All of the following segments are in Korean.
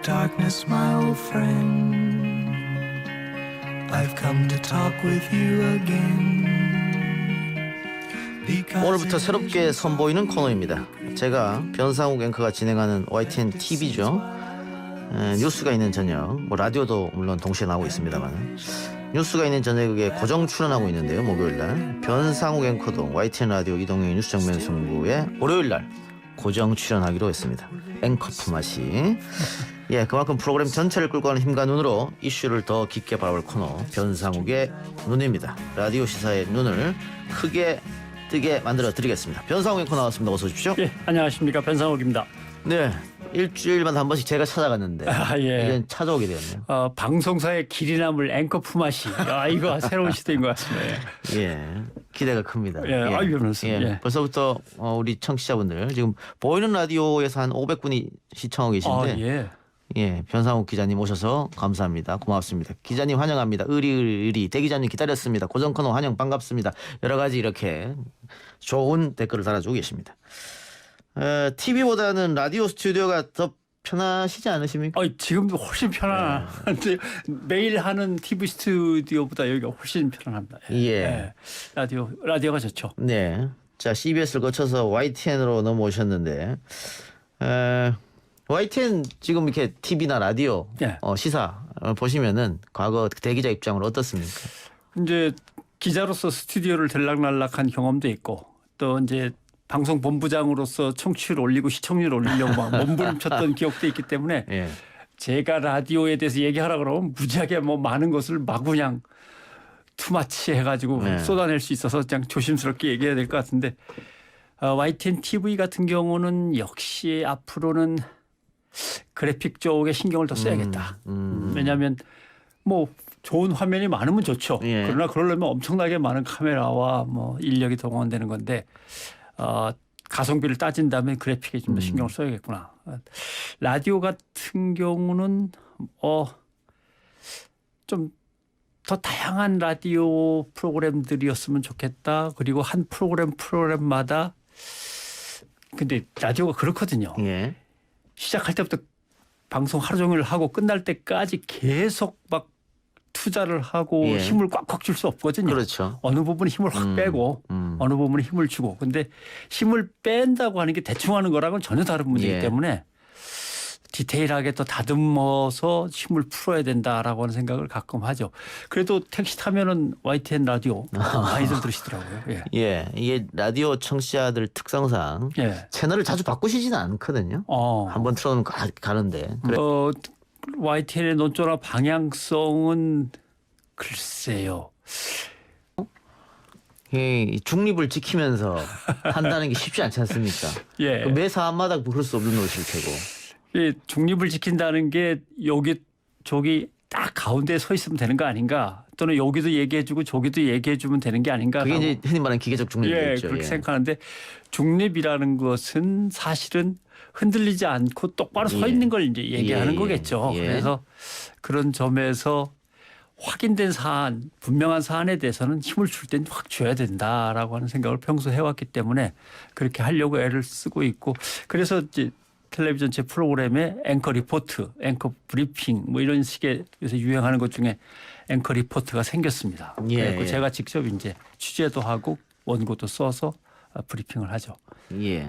darkness, my old friend. I've come to talk with you again. 오늘부터 새롭게 선보이는 코너입니다. 제가 변상욱 앵커가 진행하는 YTN TV죠. 뉴스가 있는 저녁, 뭐 라디오도 물론 동시에 나오고 있습니다만 뉴스가 있는 저녁에 고정 출연하고 있는데요. 목요일날 변상욱 앵커도 YTN 라디오 이동형의 뉴스 정면 승부에 월요일날 고정 출연하기로 했습니다. 앵커 품앗이. 예, 그만큼 프로그램 전체를 끌고 가는 힘과 눈으로 이슈를 더 깊게 바라볼 코너 변상욱의 눈입니다. 라디오 시사의 눈을 크게 뜨게 만들어 드리겠습니다. 변상욱 앵커 나왔습니다. 어서 오십시오. 예, 안녕하십니까, 변상욱입니다. 네, 일주일마다 한 번씩 제가 찾아갔는데 예. 이제 찾아오게 되었네요. 방송사의 길이 남을 앵커 품앗이. 이거 새로운 시대인 것 같습니다. 예, 기대가 큽니다. 예, 아유, 그렇습니다. 예, 예. 벌써부터 우리 청취자분들 지금 보이는 라디오에서 한 500분이 시청하고 계신데 예. 예, 변상욱 기자님 오셔서 감사합니다. 고맙습니다. 기자님 환영합니다. 의리 대 기자님 기다렸습니다. 고정 코너 환영 반갑습니다. 여러 가지 이렇게 좋은 댓글을 달아주고 계십니다. TV보다는 라디오 스튜디오가 더 편하시지 않으십니까? 지금도 훨씬 편안한데 매일 하는 TV 스튜디오보다 여기가 훨씬 편안합니다. 예. 라디오가 좋죠. 네. 자, CBS를 거쳐서 YTN으로 넘어오셨는데 YTN 지금 이렇게 TV나 라디오 예. 시사 보시면은 과거 대기자 입장으로 어떻습니까? 이제 기자로서 스튜디오를 들락날락한 경험도 있고 또 이제 방송 본부장으로서 청취율 올리고 시청률 올리려고 막 몸부림쳤던 기억도 있기 때문에 예. 제가 라디오에 대해서 얘기하라 그러면 무지하게 뭐 많은 것을 마구 그냥 투마치 해가지고 네. 쏟아낼 수 있어서 그냥 조심스럽게 얘기해야 될 것 같은데 YTN TV 같은 경우는 역시 앞으로는 그래픽 쪽에 신경을 더 써야겠다. 왜냐하면 뭐 좋은 화면이 많으면 좋죠. 예. 그러나 그러려면 엄청나게 많은 카메라와 뭐 인력이 동원되는 건데 가성비를 따진다면 그래픽에 좀 더 신경을 써야겠구나. 라디오 같은 경우는 좀 더 다양한 라디오 프로그램들이었으면 좋겠다. 그리고 한 프로그램마다 근데 라디오가 그렇거든요. 예. 시작할 때부터 방송 하루 종일 하고 끝날 때까지 계속 막 투자를 하고 예. 힘을 꽉꽉 줄 수 없거든요. 그렇죠. 어느 부분 힘을 확 빼고 어느 부분에 힘을 주고. 근데 힘을 뺀다고 하는 게 대충 하는 거랑은 전혀 다른 문제이기 예. 때문에 디테일하게 또 다듬어서 힘을 풀어야 된다라고 하는 생각을 가끔 하죠. 그래도 택시 타면은 YTN 라디오 많이들 들으시더라고요. 예. 예, 이게 라디오 청취자들 특성상 예. 채널을 자주 바꾸시지는 않거든요. 한번 틀어놓으면 가는데. 그래. YTN의 논조나 방향성은 글쎄요. 이 중립을 지키면서 한다는 게 쉽지 않지 않습니까? 예. 매 사안마다 그럴 수 없는 것일 테고. 이 중립을 지킨다는 게 여기 저기 딱 가운데에 서 있으면 되는 거 아닌가? 또는 여기도 얘기해주고 저기도 얘기해주면 되는 게 아닌가? 그게 이제 흔히 말하는 기계적 중립이겠죠. 그렇게 생각하는데 중립이라는 것은 사실은 흔들리지 않고 똑바로 서 있는 걸 이제 얘기하는 거겠죠. 그래서 그런 점에서 확인된 사안, 분명한 사안에 대해서는 힘을 줄 땐 확 줘야 된다라고 하는 생각을 평소 해왔기 때문에 그렇게 하려고 애를 쓰고 있고 그래서 이제 텔레비전 제 프로그램에 앵커 리포트, 앵커 브리핑 뭐 이런 식의 요새 유행하는 것 중에 앵커 리포트가 생겼습니다. 그래서 제가 직접 이제 취재도 하고 원고도 써서 브리핑을 하죠. 예,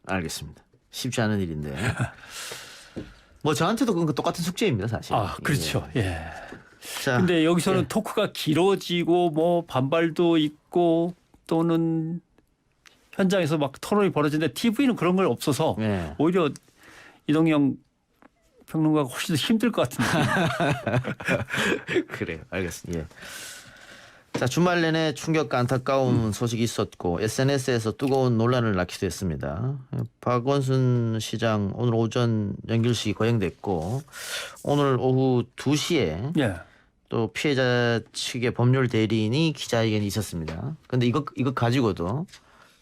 알겠습니다. 쉽지 않은 일인데. 뭐 저한테도 그건 똑같은 숙제입니다, 사실. 그렇죠. 예. 자, 근데 여기서는 토크가 길어지고 뭐 반발도 있고 또는 현장에서 막 토론이 벌어지는데 TV는 그런 걸 없어서 오히려 이동영 평론가가 훨씬 더 힘들 것 같은데. 그래요. 알겠습니다. 예. 자, 주말 내내 충격과 안타까운 소식이 있었고 SNS에서 뜨거운 논란을 낳기도 했습니다. 박원순 시장 오늘 오전 연결식이 거행됐고 오늘 오후 2시에 또 피해자 측의 법률 대리인이 기자회견이 있었습니다. 그런데 이거 가지고도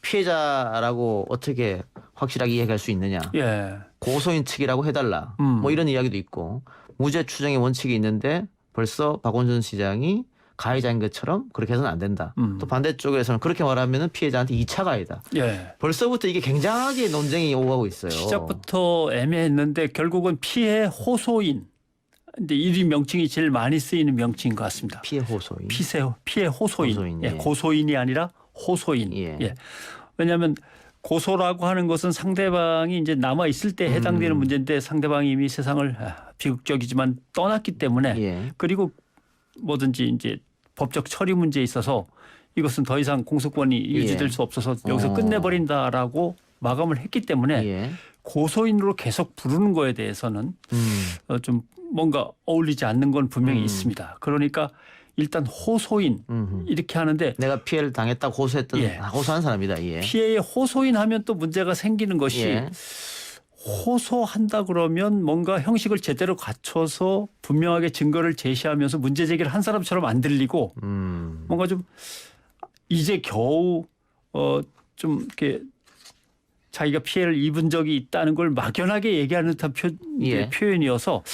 피해자라고 어떻게 확실하게 이야기할 수 있느냐. 고소인 측이라고 해달라. 뭐 이런 이야기도 있고 무죄 추정의 원칙이 있는데 벌써 박원순 시장이 가해자인 것처럼 그렇게 해서는 안 된다. 또 반대쪽에서는 그렇게 말하면 피해자한테 2차 가해다. 예. 벌써부터 이게 굉장하게 논쟁이 오가고 있어요. 시작부터 애매했는데 결국은 피해 호소인. 근데 이 명칭이 제일 많이 쓰이는 명칭인 것 같습니다. 피해 호소인. 피해 호소인. 호소인, 예. 예. 고소인이 아니라 호소인. 예. 예. 왜냐하면 고소라고 하는 것은 상대방이 이제 남아 있을 때 해당되는 문제인데 상대방이 이미 세상을 비극적이지만 떠났기 때문에 예. 그리고 뭐든지 이제 법적 처리 문제에 있어서 이것은 더 이상 공소권이 유지될 수 없어서 여기서 끝내버린다라고 마감을 했기 때문에 예. 고소인으로 계속 부르는 거에 대해서는 좀 뭔가 어울리지 않는 건 분명히 있습니다. 그러니까 일단 호소인 이렇게 하는데 내가 피해를 당했다고 호소했던 예. 호소한 사람이다. 예. 피해의 호소인 하면 또 문제가 생기는 것이 예. 호소한다 그러면 뭔가 형식을 제대로 갖춰서 분명하게 증거를 제시하면서 문제 제기를 한 사람처럼 안 들리고 뭔가 좀 이제 겨우 좀 이렇게 자기가 피해를 입은 적이 있다는 걸 막연하게 얘기하는 듯한 예. 표현이어서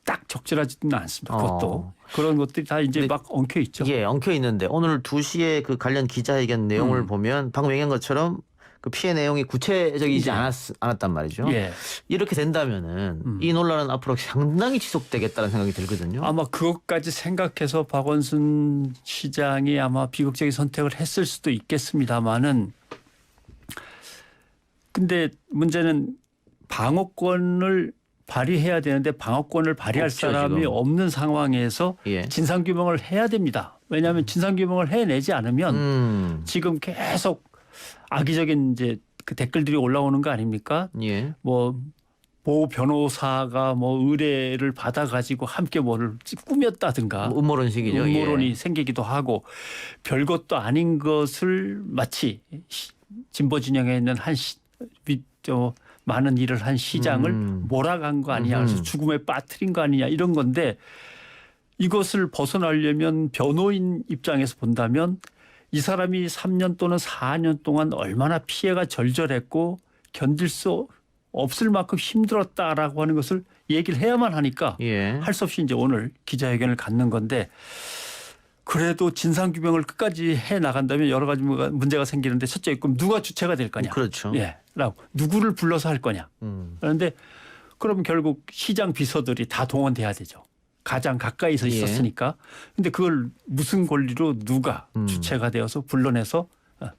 딱 적절하지는 않습니다. 그것도 그런 것들이 다 이제 막 엉켜 있죠. 예, 엉켜 있는데 오늘 2시에 그 관련 기자회견 내용을 보면 방금 얘기한 것처럼 그 피해 내용이 구체적이지 않았단 말이죠. 예. 이렇게 된다면은 이 논란은 앞으로 상당히 지속되겠다는 생각이 들거든요. 아마 그것까지 생각해서 박원순 시장이 아마 비극적인 선택을 했을 수도 있겠습니다만은 근데 문제는 방어권을 발휘해야 되는데 방어권을 발휘할 없죠, 사람이 지금. 없는 상황에서 예. 진상규명을 해야 됩니다. 왜냐하면 진상규명을 해내지 않으면 지금 계속 악의적인 이제 그 댓글들이 올라오는 거 아닙니까? 예. 뭐 변호사가 뭐 의뢰를 받아가지고 함께 뭐를 꾸몄다든가 음모론식이죠. 음모론이 예. 생기기도 하고 별것도 아닌 것을 마치 진보 진영에 있는 많은 일을 한 시장을 몰아간 거 아니냐, 그래서 죽음에 빠뜨린 거 아니냐 이런 건데 이것을 벗어나려면 변호인 입장에서 본다면 이 사람이 3년 또는 4년 동안 얼마나 피해가 절절했고 견딜 수 없을 만큼 힘들었다라고 하는 것을 얘기를 해야만 하니까 예. 할 수 없이 이제 오늘 기자회견을 갖는 건데 그래도 진상규명을 끝까지 해 나간다면 여러 가지 문제가 생기는데 첫째 그럼 누가 주체가 될 거냐. 그렇죠. 예. 라고 누구를 불러서 할 거냐. 그런데 그럼 결국 시장 비서들이 다 동원돼야 되죠. 가장 가까이서 있었으니까. 그런데 그걸 무슨 권리로 누가 주체가 되어서 불러내서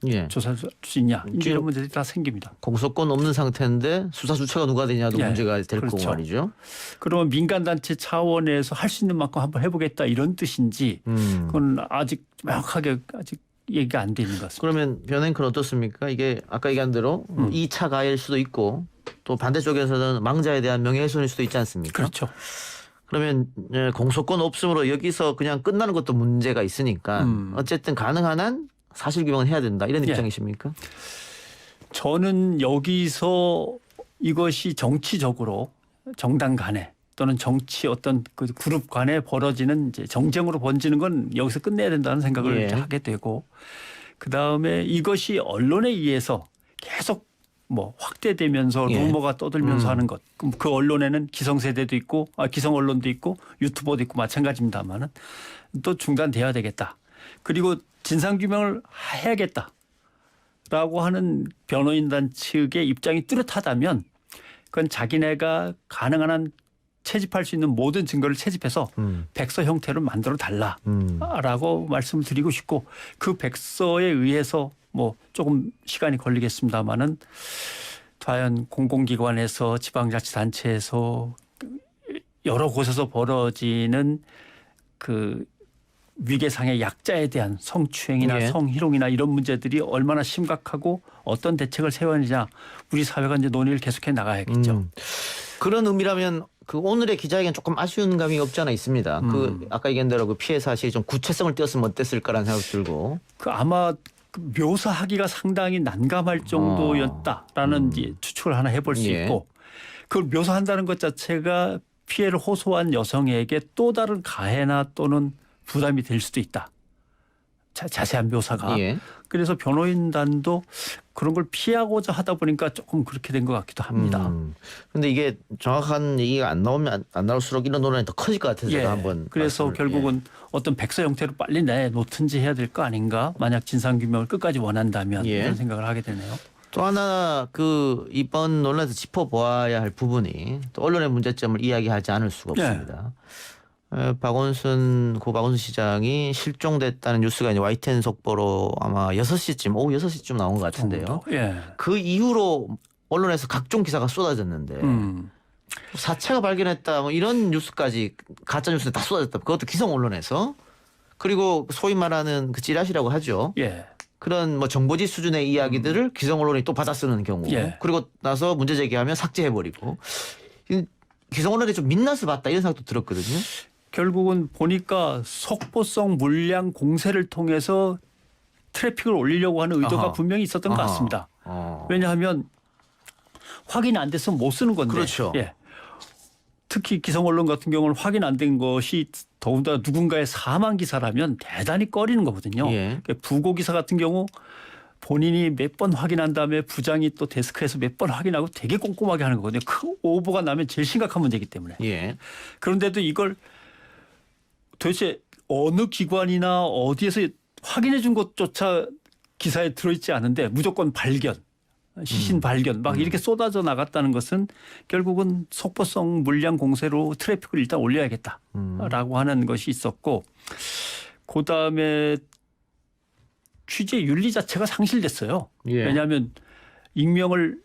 예. 조사할 수 있냐. 이런 문제들이 다 생깁니다. 공소권 없는 상태인데 수사 주체가 누가 되냐도 예. 문제가 될 거고 그렇죠. 말이죠. 그러면 민간단체 차원에서 할 수 있는 만큼 한번 해보겠다 이런 뜻인지 그건 아직 명확하게 아직 얘기가 안 돼 있는 것 같습니다. 그러면 변행크는 어떻습니까? 이게 아까 얘기한 대로 2차 가해일 수도 있고 또 반대쪽에서는 망자에 대한 명예훼손일 수도 있지 않습니까? 그렇죠. 그러면 공소권 없음으로 여기서 그냥 끝나는 것도 문제가 있으니까 어쨌든 가능한 한 사실규명은 해야 된다 이런 예. 입장이십니까? 저는 여기서 이것이 정치적으로 정당 간에 또는 정치 어떤 그 그룹 간에 벌어지는 이제 정쟁으로 번지는 건 여기서 끝내야 된다는 생각을 예. 이제 하게 되고 그다음에 이것이 언론에 의해서 계속 뭐 확대되면서 예. 루머가 떠들면서 하는 것. 그럼 그 언론에는 기성세대도 있고 기성 언론도 있고 유튜버도 있고 마찬가지입니다만은 또 중단돼야 되겠다. 그리고 진상규명을 해야겠다라고 하는 변호인단 측의 입장이 뚜렷하다면 그건 자기네가 가능한 한 채집할 수 있는 모든 증거를 채집해서 백서 형태로 만들어 달라라고 말씀을 드리고 싶고 그 백서에 의해서 뭐 조금 시간이 걸리겠습니다마는 과연 공공기관에서 지방자치단체에서 여러 곳에서 벌어지는 그 위계상의 약자에 대한 성추행이나 예. 성희롱이나 이런 문제들이 얼마나 심각하고 어떤 대책을 세워야 하느냐 우리 사회가 이제 논의를 계속해 나가야겠죠. 그런 의미라면 그 오늘의 기자회견 조금 아쉬운 감이 없지 않아 있습니다. 그 아까 얘기한 대로 그 피해 사실이 좀 구체성을 띄었으면 어땠을까라는 생각 들고. 그 아마 그 묘사하기가 상당히 난감할 정도였다라는 이제 추측을 하나 해볼 수 예. 있고 그걸 묘사한다는 것 자체가 피해를 호소한 여성에게 또 다른 가해나 또는 부담이 될 수도 있다. 자세한 묘사가. 예. 그래서 변호인단도 그런 걸 피하고자 하다 보니까 조금 그렇게 된 것 같기도 합니다. 근데 이게 정확한 얘기가 안 나오면 안 나올수록 이런 논란이 더 커질 것 같아서 예. 제가 한번 그래서 말씀을, 결국은 어떤 백서 형태로 빨리 내놓든지 해야 될 거 아닌가. 만약 진상규명을 끝까지 원한다면 예. 이런 생각을 하게 되네요. 또 하나 그 이번 논란에서 짚어보아야 할 부분이 또 언론의 문제점을 이야기하지 않을 수가 예. 없습니다. 박원순 시장이 실종됐다는 뉴스가 이제 YTN 속보로 아마 6시쯤 오후 6시쯤 나온 것 같은데요. 예. 그 이후로 언론에서 각종 기사가 쏟아졌는데 사체가 발견했다 뭐 이런 뉴스까지 가짜 뉴스에 다 쏟아졌다. 그것도 기성 언론에서. 그리고 소위 말하는 그 찌라시라고 하죠. 예. 그런 뭐 정보지 수준의 이야기들을 기성 언론이 또 받아쓰는 경우. 예. 그리고 나서 문제 제기하면 삭제해버리고. 기성 언론이 좀 민낯을 봤다 이런 생각도 들었거든요. 결국은 보니까 속보성 물량 공세를 통해서 트래픽을 올리려고 하는 의도가 아하. 분명히 있었던 것 아하. 같습니다. 왜냐하면 확인 안 돼서 못 쓰는 건데. 그렇죠. 예. 특히 기성 언론 같은 경우는 확인 안 된 것이 더군다나 누군가의 사망 기사라면 대단히 꺼리는 거거든요. 예. 부고 기사 같은 경우 본인이 몇 번 확인한 다음에 부장이 또 데스크에서 몇 번 확인하고 되게 꼼꼼하게 하는 거거든요. 큰 오보가 나면 제일 심각한 문제이기 때문에. 예. 그런데도 이걸 도대체 어느 기관이나 어디에서 확인해 준 것조차 기사에 들어있지 않은데 무조건 발견, 시신 발견 막 이렇게 쏟아져 나갔다는 것은 결국은 속보성 물량 공세로 트래픽을 일단 올려야겠다라고 하는 것이 있었고 그다음에 취재 윤리 자체가 상실됐어요. 예. 왜냐하면 익명을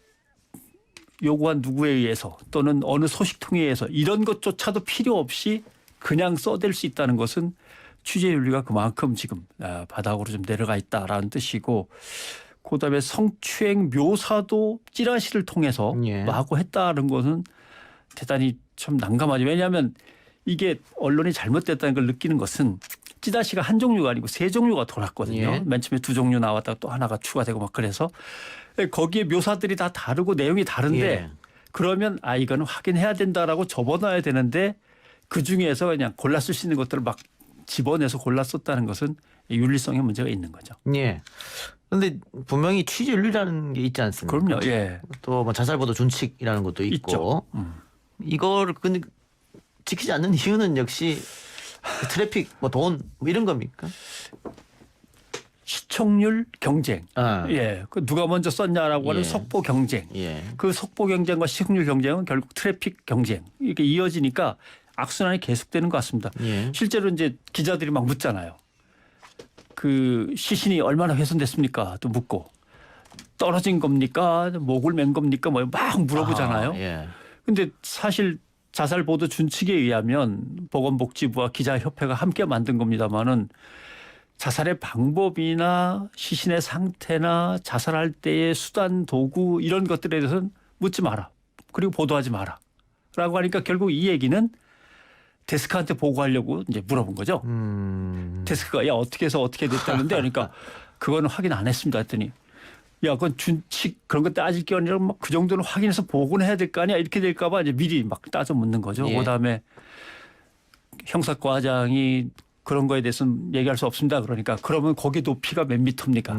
요구한 누구에 의해서 또는 어느 소식통에 의해서 이런 것조차도 필요 없이 그냥 써댈 수 있다는 것은 취재 윤리가 그만큼 지금 바닥으로 좀 내려가 있다라는 뜻이고 그다음에 성추행 묘사도 찌라시를 통해서 예. 마구 했다는 것은 대단히 참 난감하죠. 왜냐하면 이게 언론이 잘못됐다는 걸 느끼는 것은 찌라시가 한 종류가 아니고 세 종류가 돌았거든요. 예. 맨 처음에 2종류 나왔다가 또 하나가 추가되고 막 그래서 거기에 묘사들이 다 다르고 내용이 다른데 예. 그러면 이거는 확인해야 된다라고 접어놔야 되는데 그중에서 그냥 골라 쓸 수 있는 것들을 막 집어내서 골라 썼다는 것은 윤리성의 문제가 있는 거죠. 예. 근데 분명히 취재 윤리라는 게 있지 않습니까? 그럼요. 예. 또 뭐 자살보도 준칙이라는 것도 있고. 있죠. 이걸 근데 지키지 않는 이유는 역시 트래픽, 뭐 돈, 뭐 이런 겁니까? 시청률 경쟁. 아. 예. 그 누가 먼저 썼냐라고 하는 예. 속보 경쟁. 예. 그 속보 경쟁과 시청률 경쟁은 결국 트래픽 경쟁. 이렇게 이어지니까 악순환이 계속되는 것 같습니다. 예. 실제로 이제 기자들이 막 묻잖아요. 그 시신이 얼마나 훼손됐습니까? 또 묻고 떨어진 겁니까? 목을 맨 겁니까? 뭐 막 물어보잖아요. 아하, 예. 근데 사실 자살 보도 준칙에 의하면 보건복지부와 기자협회가 함께 만든 겁니다마는 자살의 방법이나 시신의 상태나 자살할 때의 수단, 도구 이런 것들에 대해서는 묻지 마라. 그리고 보도하지 마라. 라고 하니까 결국 이 얘기는 데스크한테 보고하려고 이제 물어본 거죠. 데스크가 야 어떻게 해서 어떻게 됐다는데 그러니까 그거는 확인 안 했습니다 했더니 야 그건 준칙 그런 것 따질 게 아니라 막 그 정도는 확인해서 보고는 해야 될 거 아니야 이렇게 될까 봐 이제 미리 막 따져 묻는 거죠. 예. 그다음에 형사과장이 그런 거에 대해서는 얘기할 수 없습니다. 그러니까 그러면 거기 높이가 몇 미터입니까?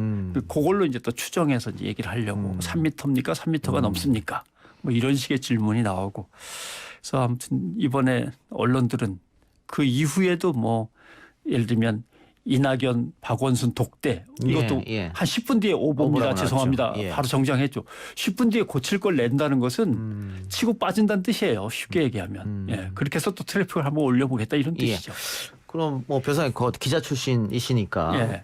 그걸로 이제 또 추정해서 이제 얘기를 하려고 3미터입니까? 3미터가 넘습니까? 뭐 이런 식의 질문이 나오고 그래서 아무튼 이번에 언론들은 그 이후에도 뭐 예를 들면 이낙연, 박원순 독대 이것도 예, 예. 한 10분 뒤에 오보입니다. 오보라고 죄송합니다. 나왔죠. 예. 바로 정정했죠. 10분 뒤에 고칠 걸 낸다는 것은 치고 빠진다는 뜻이에요. 쉽게 얘기하면. 예. 그렇게 해서 또 트래픽을 한번 올려보겠다 이런 예. 뜻이죠. 그럼 뭐 변호사님 기자 출신이시니까 예.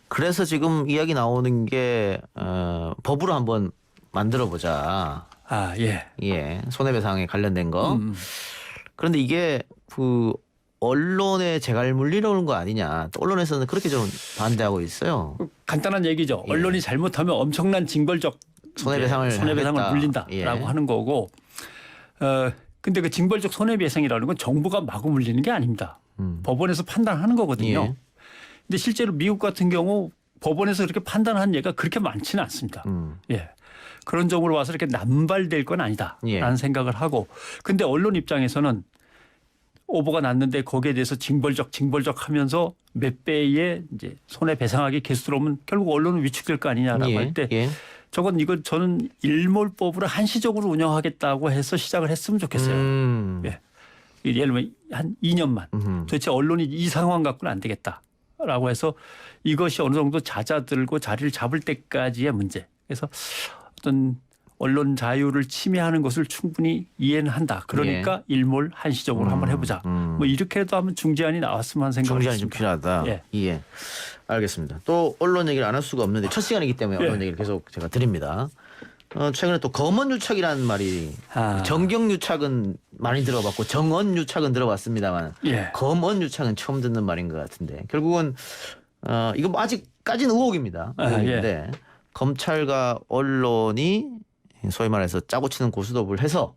그래서 지금 이야기 나오는 게 법으로 한번 만들어 보자. 아, 예. 예, 손해배상에 관련된 거. 그런데 이게 그 언론의 재갈 물리려는 거 아니냐. 또 언론에서는 그렇게 좀 반대하고 있어요. 간단한 얘기죠. 예. 언론이 잘못하면 엄청난 징벌적 손해배상을 손해배상을 하겠다. 물린다라고 예. 하는 거고. 근데 그 징벌적 손해배상이라는 건 정부가 마구 물리는 게 아닙니다. 법원에서 판단하는 거거든요. 예. 근데 실제로 미국 같은 경우 법원에서 그렇게 판단한 예가 그렇게 많지는 않습니다. 예. 그런 점으로 와서 이렇게 남발될 건 아니다라는 예. 생각을 하고. 근데 언론 입장에서는 오보가 났는데 거기에 대해서 징벌적 하면서 몇 배의 이제 손해배상하게 계속 들어오면 결국 언론은 위축될 거 아니냐라고 할 때 저는 일몰법으로 한시적으로 운영하겠다고 해서 시작을 했으면 좋겠어요. 예. 예를 들면 한 2년만 도대체 언론이 이 상황 갖고는 안 되겠다라고 해서 이것이 어느 정도 잦아들고 자리를 잡을 때까지의 문제. 그래서 어떤 언론 자유를 침해하는 것을 충분히 이해는 한다. 그러니까 일몰 한시적으로 한번 해보자. 뭐 이렇게라도 하면 중재안이 나왔으면 하는 생각이 중재안이 좀 필요하다. 예. 알겠습니다. 또 언론 얘기를 안 할 수가 없는데 첫 시간이기 때문에 언론 얘기를 계속 제가 드립니다. 최근에 또 검언유착이라는 말이 정경유착은 많이 들어봤고 정언유착은 들어봤습니다만 검언유착은 처음 듣는 말인 것 같은데 결국은 이건 뭐 아직까지는 의혹입니다. 의혹인데 검찰과 언론이 소위 말해서 짜고 치는 고스톱을 해서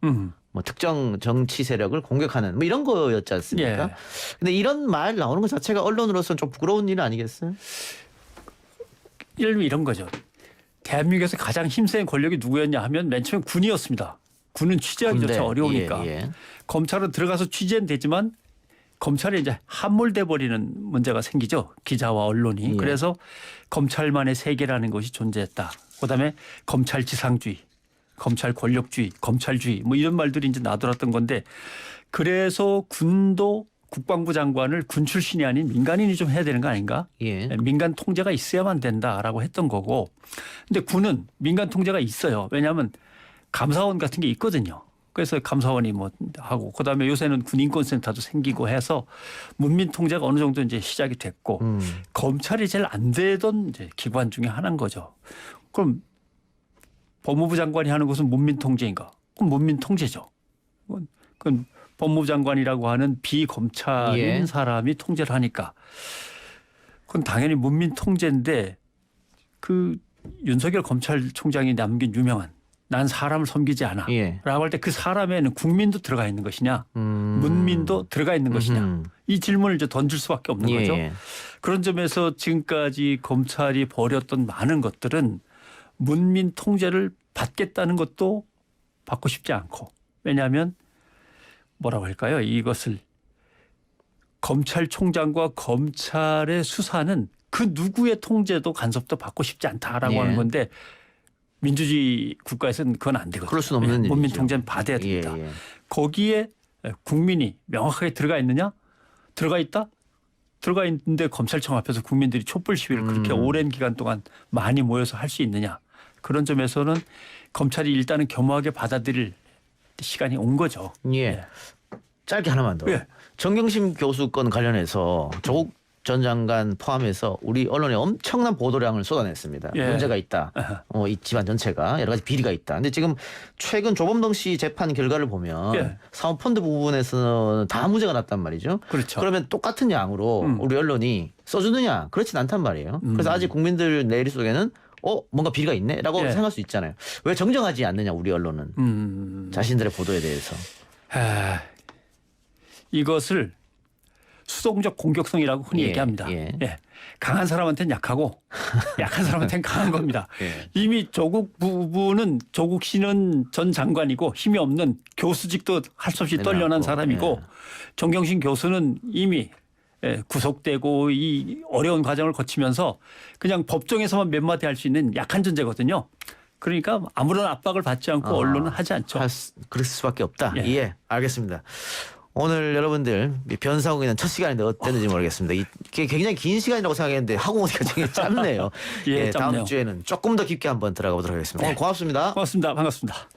뭐 특정 정치 세력을 공격하는 뭐 이런 거였지 않습니까? 근데 이런 말 나오는 것 자체가 언론으로서는 좀 부끄러운 일은 아니겠어요? 예를 들면 이런 거죠. 대한민국에서 가장 힘센 권력이 누구였냐 하면 맨 처음에 군이었습니다. 군은 취재하기조차 어려우니까. 검찰은 들어가서 취재는 되지만 검찰이 이제 함몰돼 버리는 문제가 생기죠. 기자와 언론이. 그래서 검찰만의 세계라는 것이 존재했다. 그다음에 검찰 지상주의, 검찰 권력주의, 검찰주의 뭐 이런 말들이 이제 나돌았던 건데 그래서 군도 국방부 장관을 군 출신이 아닌 민간인이 좀 해야 되는 거 아닌가? 민간 통제가 있어야만 된다라고 했던 거고. 근데 군은 민간 통제가 있어요. 왜냐하면 감사원 같은 게 있거든요. 그래서 감사원이 뭐 하고 그다음에 요새는 군인권센터도 생기고 해서 문민 통제가 어느 정도 이제 시작이 됐고 검찰이 제일 안 되던 이제 기관 중에 하나인 거죠. 그럼 법무부 장관이 하는 것은 문민 통제인가? 그럼 문민 통제죠. 그건 법무부 장관이라고 하는 비검찰인 사람이 통제를 하니까 그건 당연히 문민 통제인데 그 윤석열 검찰총장이 남긴 유명한 난 사람을 섬기지 않아 라고 할 때 그 사람에는 국민도 들어가 있는 것이냐 문민도 들어가 있는 것이냐 이 질문을 이제 던질 수밖에 없는 거죠. 그런 점에서 지금까지 검찰이 벌였던 많은 것들은 문민 통제를 받겠다는 것도 받고 싶지 않고 왜냐하면 뭐라고 할까요? 이것을 검찰총장과 검찰의 수사는 그 누구의 통제도 간섭도 받고 싶지 않다라고 하는 건데 민주주의 국가에서는 그건 안 되거든요. 그럴 수는 없는 일이죠. 문민 통제는 받아야 됩니다. 거기에 국민이 명확하게 들어가 있느냐? 들어가 있다? 들어가 있는데 검찰청 앞에서 국민들이 촛불 시위를 그렇게 오랜 기간 동안 많이 모여서 할 수 있느냐? 그런 점에서는 검찰이 일단은 겸허하게 받아들일 시간이 온 거죠. 짧게 하나만 더. 정경심 교수 건 관련해서 조국 전 장관 포함해서 우리 언론에 엄청난 보도량을 쏟아냈습니다. 문제가 있다. 이 집안 전체가 여러 가지 비리가 있다. 근데 지금 최근 조범동 씨 재판 결과를 보면 사모펀드 부분에서는 다 문제가 났단 말이죠. 그렇죠. 그러면 똑같은 양으로 우리 언론이 써주느냐? 그렇진 않단 말이에요. 그래서 아직 국민들 내일 속에는 뭔가 비리가 있네? 라고 생각할 수 있잖아요. 왜 정정하지 않느냐 우리 언론은. 자신들의 보도에 대해서. 이것을 수동적 공격성이라고 흔히 얘기합니다. 강한 사람한테는 약하고 약한 사람한테는 강한 겁니다. 이미 조국 부부는 조국 씨는 전 장관이고 힘이 없는 교수직도 할 수 없이 떨려난 사람이고 정경심 교수는 이미 구속되고 이 어려운 과정을 거치면서 그냥 법정에서만 몇 마디 할 수 있는 약한 존재거든요. 그러니까 아무런 압박을 받지 않고 언론은 하지 않죠. 그럴 수밖에 없다. 알겠습니다. 오늘 여러분들 변상욱에는 첫 시간인데 어땠는지 모르겠습니다. 이게 굉장히 긴 시간이라고 생각했는데 하고 보니까 되게 짧네요. 다음 주에는 조금 더 깊게 한번 들어가 보도록 하겠습니다. 오늘 고맙습니다. 고맙습니다. 반갑습니다.